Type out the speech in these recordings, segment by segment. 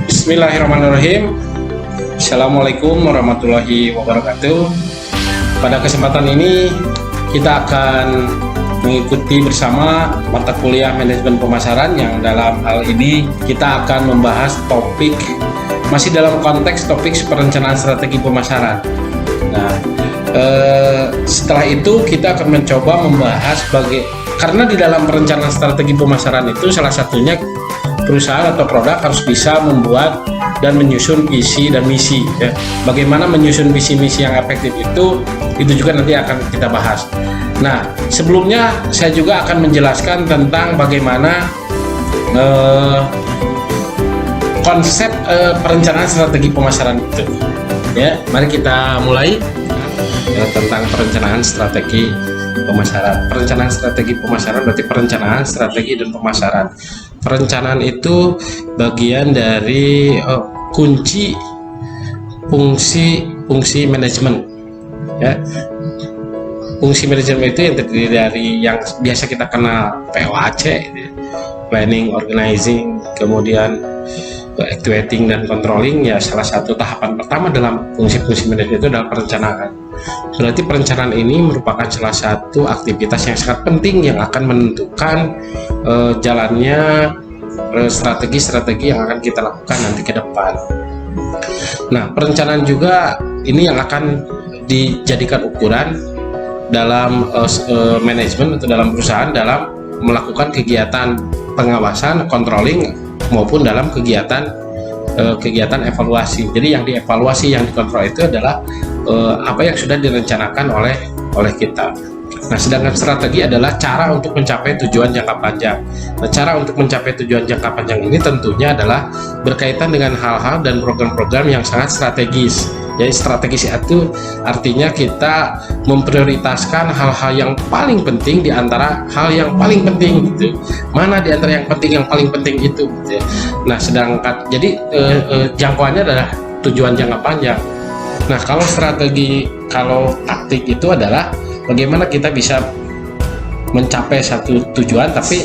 Bismillahirrahmanirrahim. Assalamualaikum warahmatullahi wabarakatuh. Pada kesempatan ini kita akan mengikuti bersama mata kuliah manajemen pemasaran, yang dalam hal ini kita akan membahas topik masih dalam konteks topik perencanaan strategi pemasaran. Nah, setelah itu kita akan mencoba membahas karena di dalam perencanaan strategi pemasaran itu salah satunya perusahaan atau produk harus bisa membuat dan menyusun visi dan misi, ya. Bagaimana menyusun visi misi yang efektif itu juga nanti akan kita bahas. Nah, sebelumnya saya juga akan menjelaskan tentang bagaimana konsep perencanaan strategi pemasaran itu. Ya, mari kita mulai tentang perencanaan strategi pemasaran. Perencanaan strategi pemasaran berarti perencanaan strategi dan pemasaran. Perencanaan itu bagian dari kunci fungsi manajemen, ya. Fungsi manajemen itu yang terdiri dari yang biasa kita kenal POAC, planning, organizing, kemudian activating dan controlling. Ya, salah satu tahapan pertama dalam fungsi-fungsi manajemen itu adalah perencanaan. Berarti perencanaan ini merupakan salah satu aktivitas yang sangat penting yang akan menentukan jalannya strategi-strategi yang akan kita lakukan nanti ke depan. Nah, perencanaan juga ini yang akan dijadikan ukuran dalam manajemen atau dalam perusahaan dalam melakukan kegiatan pengawasan, controlling, maupun dalam kegiatan evaluasi. Jadi yang dievaluasi, yang dikontrol itu adalah apa yang sudah direncanakan oleh kita. Nah, sedangkan strategi adalah cara untuk mencapai tujuan jangka panjang. Nah, cara untuk mencapai tujuan jangka panjang ini tentunya adalah berkaitan dengan hal-hal dan program-program yang sangat strategis. Jadi strategis itu artinya kita memprioritaskan hal-hal yang paling penting di antara hal yang paling penting gitu. Mana di antara yang penting, yang paling penting itu gitu. Nah, sedangkan jadi jangkauannya adalah tujuan jangka panjang. Nah, kalau taktik itu adalah bagaimana kita bisa mencapai satu tujuan tapi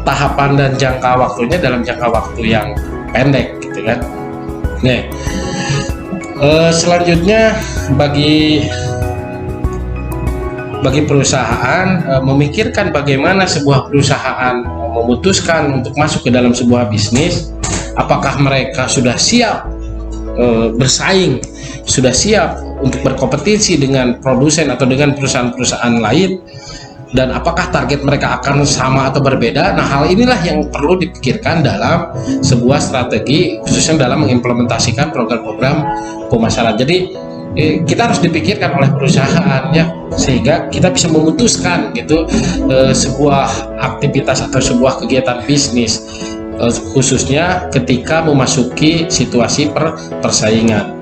tahapan dan jangka waktunya dalam jangka waktu yang pendek gitu kan. Nih, selanjutnya bagi perusahaan memikirkan bagaimana sebuah perusahaan memutuskan untuk masuk ke dalam sebuah bisnis, apakah mereka sudah siap bersaing, sudah siap untuk berkompetisi dengan produsen atau dengan perusahaan-perusahaan lain, dan apakah target mereka akan sama atau berbeda. Nah, hal inilah yang perlu dipikirkan dalam sebuah strategi, khususnya dalam mengimplementasikan program-program pemasaran. Jadi kita harus dipikirkan oleh perusahaan, ya, sehingga kita bisa memutuskan gitu sebuah aktivitas atau sebuah kegiatan bisnis, khususnya ketika memasuki situasi persaingan.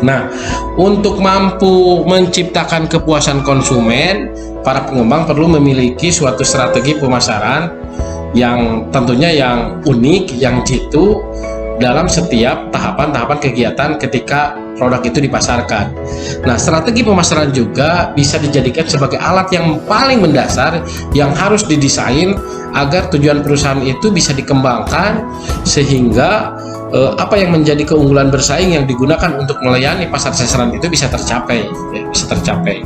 Nah, untuk mampu menciptakan kepuasan konsumen, para pengembang perlu memiliki suatu strategi pemasaran yang tentunya yang unik, yang jitu dalam setiap tahapan-tahapan kegiatan ketika produk itu dipasarkan. Nah, strategi pemasaran juga bisa dijadikan sebagai alat yang paling mendasar yang harus didesain agar tujuan perusahaan itu bisa dikembangkan sehingga apa yang menjadi keunggulan bersaing yang digunakan untuk melayani pasar sasaran itu bisa tercapai, ya, bisa tercapai.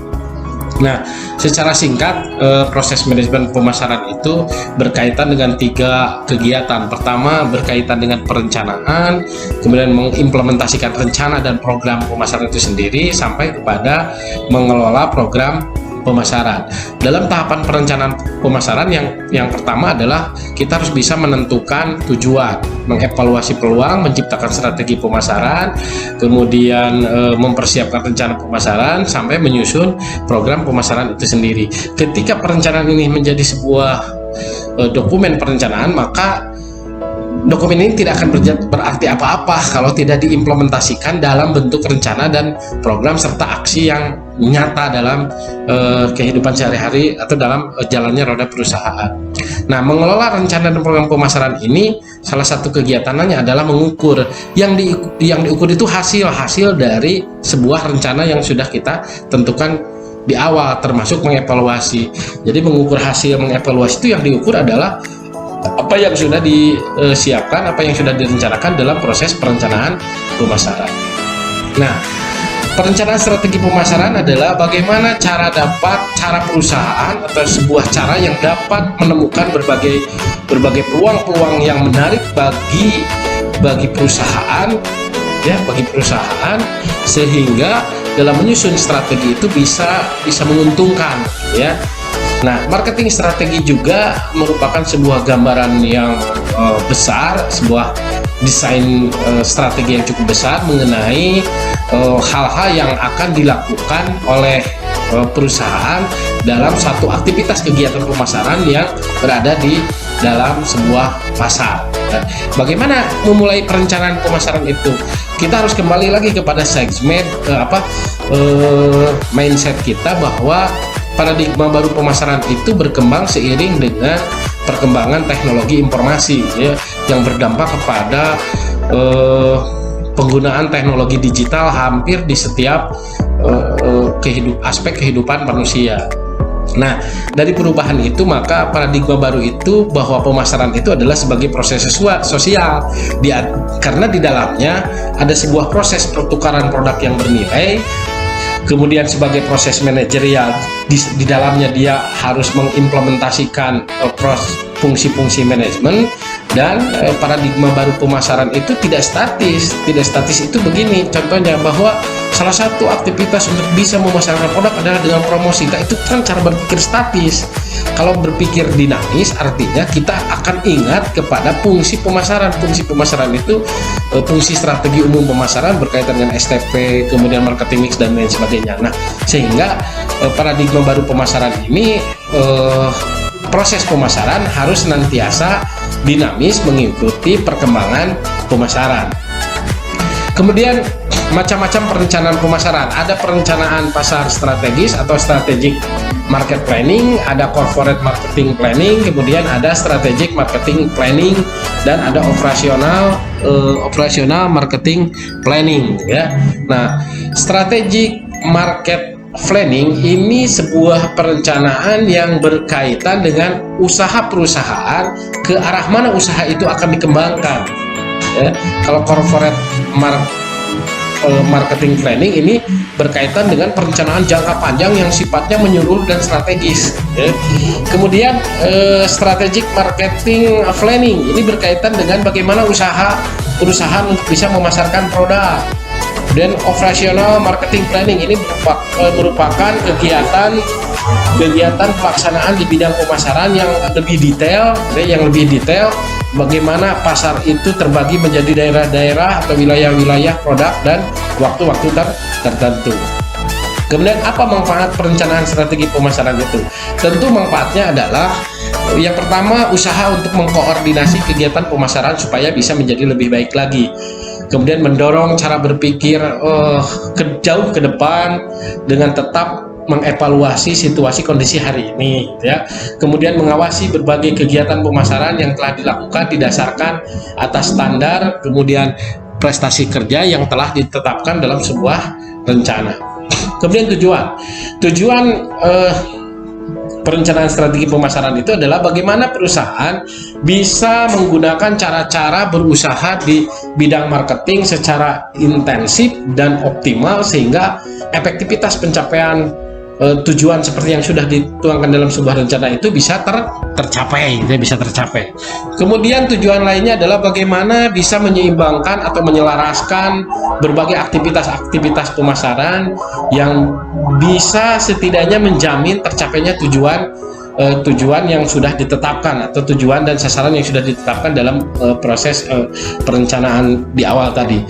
Nah, secara singkat proses manajemen pemasaran itu berkaitan dengan 3 kegiatan. Pertama, berkaitan dengan perencanaan, kemudian mengimplementasikan rencana dan program pemasaran itu sendiri, sampai kepada mengelola program pemasaran. Dalam tahapan perencanaan pemasaran yang pertama adalah kita harus bisa menentukan tujuan, mengevaluasi peluang, menciptakan strategi pemasaran, kemudian mempersiapkan rencana pemasaran sampai menyusun program pemasaran itu sendiri. Ketika perencanaan ini menjadi sebuah dokumen perencanaan, maka dokumen ini tidak akan berarti apa-apa kalau tidak diimplementasikan dalam bentuk rencana dan program serta aksi yang nyata dalam kehidupan sehari-hari atau dalam jalannya roda perusahaan. Nah, mengelola rencana dan program pemasaran ini salah satu kegiatannya adalah mengukur. Yang diukur itu hasil dari sebuah rencana yang sudah kita tentukan di awal, termasuk mengevaluasi. Jadi mengukur hasil, mengevaluasi itu yang diukur adalah apa yang sudah disiapkan, apa yang sudah direncanakan dalam proses perencanaan pemasaran. Nah, perencanaan strategi pemasaran adalah bagaimana cara perusahaan atau sebuah cara yang dapat menemukan berbagai peluang-peluang yang menarik bagi perusahaan, ya, bagi perusahaan, sehingga dalam menyusun strategi itu bisa menguntungkan, ya. Nah, marketing strategi juga merupakan sebuah gambaran yang besar, sebuah desain strategi yang cukup besar mengenai hal-hal yang akan dilakukan oleh perusahaan dalam satu aktivitas kegiatan pemasaran yang berada di dalam sebuah pasar. Nah, bagaimana memulai perencanaan pemasaran itu? Kita harus kembali lagi kepada segmen mindset kita, bahwa paradigma baru pemasaran itu berkembang seiring dengan perkembangan teknologi informasi, ya, yang berdampak kepada penggunaan teknologi digital hampir di setiap aspek kehidupan manusia. Nah, dari perubahan itu, maka paradigma baru itu bahwa pemasaran itu adalah sebagai proses sosial, karena di dalamnya ada sebuah proses pertukaran produk yang bernilai. Kemudian sebagai proses manajerial, di dalamnya dia harus mengimplementasikan fungsi-fungsi manajemen. Dan paradigma baru pemasaran itu tidak statis. Tidak statis itu begini, contohnya bahwa salah satu aktivitas untuk bisa memasarkan produk adalah dengan promosi. Nah, itu kan cara berpikir statis. Kalau berpikir dinamis, artinya kita akan ingat kepada fungsi pemasaran. Fungsi pemasaran itu fungsi strategi umum pemasaran berkaitan dengan STP, kemudian marketing mix, dan lain sebagainya. Nah, sehingga paradigma baru pemasaran ini, proses pemasaran harus senantiasa dinamis mengikuti perkembangan pemasaran. Kemudian macam-macam perencanaan pemasaran. Ada perencanaan pasar strategis atau strategic market planning, ada corporate marketing planning, kemudian ada strategic marketing planning, dan ada operasional marketing planning, ya. Nah, strategic market planning ini sebuah perencanaan yang berkaitan dengan usaha perusahaan, ke arah mana usaha itu akan dikembangkan, ya. Kalau corporate marketing planning ini berkaitan dengan perencanaan jangka panjang yang sifatnya menyeluruh dan strategis, ya. Kemudian strategic marketing planning ini berkaitan dengan bagaimana perusahaan untuk bisa memasarkan produk. Dan operational marketing planning ini merupakan kegiatan pelaksanaan di bidang pemasaran yang lebih detail, bagaimana pasar itu terbagi menjadi daerah-daerah atau wilayah-wilayah produk dan waktu-waktu tertentu. Kemudian apa manfaat perencanaan strategi pemasaran itu? Tentu manfaatnya adalah yang pertama, usaha untuk mengkoordinasi kegiatan pemasaran supaya bisa menjadi lebih baik lagi. Kemudian mendorong cara berpikir jauh ke depan dengan tetap mengevaluasi situasi kondisi hari ini, ya. Kemudian mengawasi berbagai kegiatan pemasaran yang telah dilakukan didasarkan atas standar, kemudian prestasi kerja yang telah ditetapkan dalam sebuah rencana. Kemudian tujuan perencanaan strategi pemasaran itu adalah bagaimana perusahaan bisa menggunakan cara-cara berusaha di bidang marketing secara intensif dan optimal, sehingga efektivitas pencapaian tujuan seperti yang sudah dituangkan dalam sebuah rencana itu bisa tercapai. Kemudian tujuan lainnya adalah bagaimana bisa menyeimbangkan atau menyelaraskan berbagai aktivitas pemasaran yang bisa setidaknya menjamin tercapainya tujuan yang sudah ditetapkan, atau tujuan dan sasaran yang sudah ditetapkan dalam proses perencanaan di awal tadi.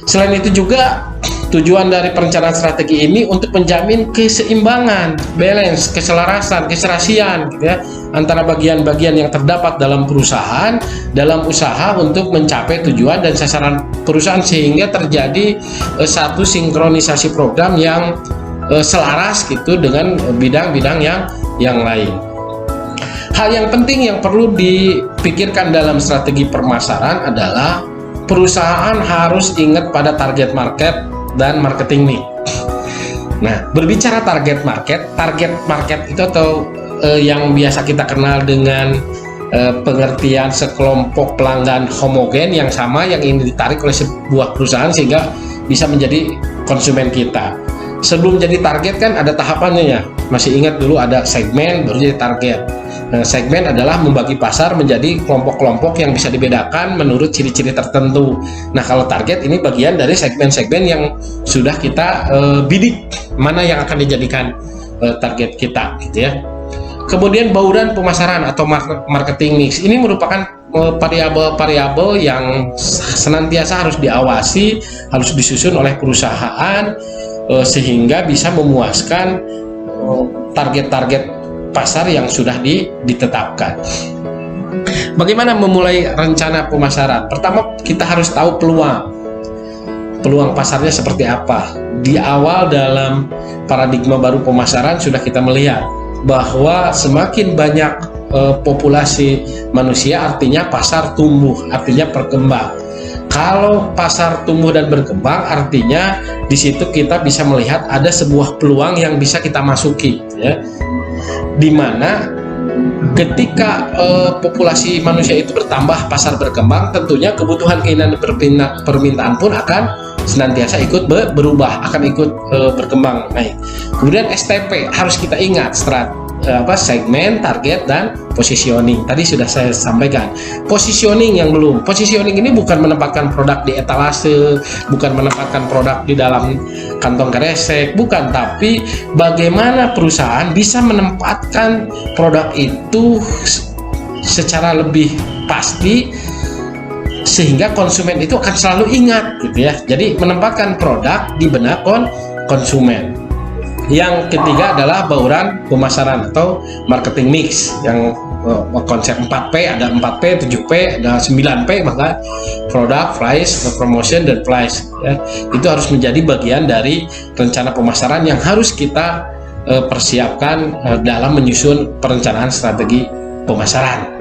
Selain itu juga tujuan dari perencanaan strategi ini untuk menjamin keseimbangan, balance, keselarasan, keserasian, gitu ya, antara bagian-bagian yang terdapat dalam perusahaan dalam usaha untuk mencapai tujuan dan sasaran perusahaan, sehingga terjadi satu sinkronisasi program yang selaras gitu dengan bidang-bidang yang lain. Hal yang penting yang perlu dipikirkan dalam strategi pemasaran adalah perusahaan harus ingat pada target market dan marketing mix. Nah, berbicara target market itu atau yang biasa kita kenal dengan pengertian sekelompok pelanggan homogen yang sama yang ingin ditarik oleh sebuah perusahaan sehingga bisa menjadi konsumen kita. Sebelum jadi target kan ada tahapannya ya. Masih ingat dulu ada segmen baru jadi target. Nah, segmen adalah membagi pasar menjadi kelompok-kelompok yang bisa dibedakan menurut ciri-ciri tertentu. Nah, kalau target ini bagian dari segmen-segmen yang sudah kita bidik mana yang akan dijadikan target kita gitu ya. Kemudian bauran pemasaran atau marketing mix ini merupakan variabel-variabel yang senantiasa harus diawasi, harus disusun oleh perusahaan sehingga bisa memuaskan target-target pasar yang sudah ditetapkan. Bagaimana memulai rencana pemasaran? Pertama, kita harus tahu peluang pasarnya seperti apa. Di awal dalam paradigma baru pemasaran sudah kita melihat bahwa semakin banyak populasi manusia artinya pasar tumbuh, artinya berkembang. Kalau pasar tumbuh dan berkembang artinya di situ kita bisa melihat ada sebuah peluang yang bisa kita masuki ya. Dimana ketika populasi manusia itu bertambah, pasar berkembang, tentunya kebutuhan keinginan permintaan pun akan senantiasa ikut berubah, akan ikut berkembang naik. Kemudian STP harus kita ingat segmen, target, dan positioning. Tadi sudah saya sampaikan. Positioning yang belum. Positioning ini bukan menempatkan produk di etalase, bukan menempatkan produk di dalam kantong kresek, bukan, tapi bagaimana perusahaan bisa menempatkan produk itu secara lebih pasti sehingga konsumen itu akan selalu ingat gitu ya. Jadi menempatkan produk di benak konsumen. Yang ketiga adalah bauran pemasaran atau marketing mix yang konsep 4P, ada 4P, 7P, ada 9P, maka product, price, promotion, dan price ya. Itu harus menjadi bagian dari rencana pemasaran yang harus kita persiapkan dalam menyusun perencanaan strategi pemasaran.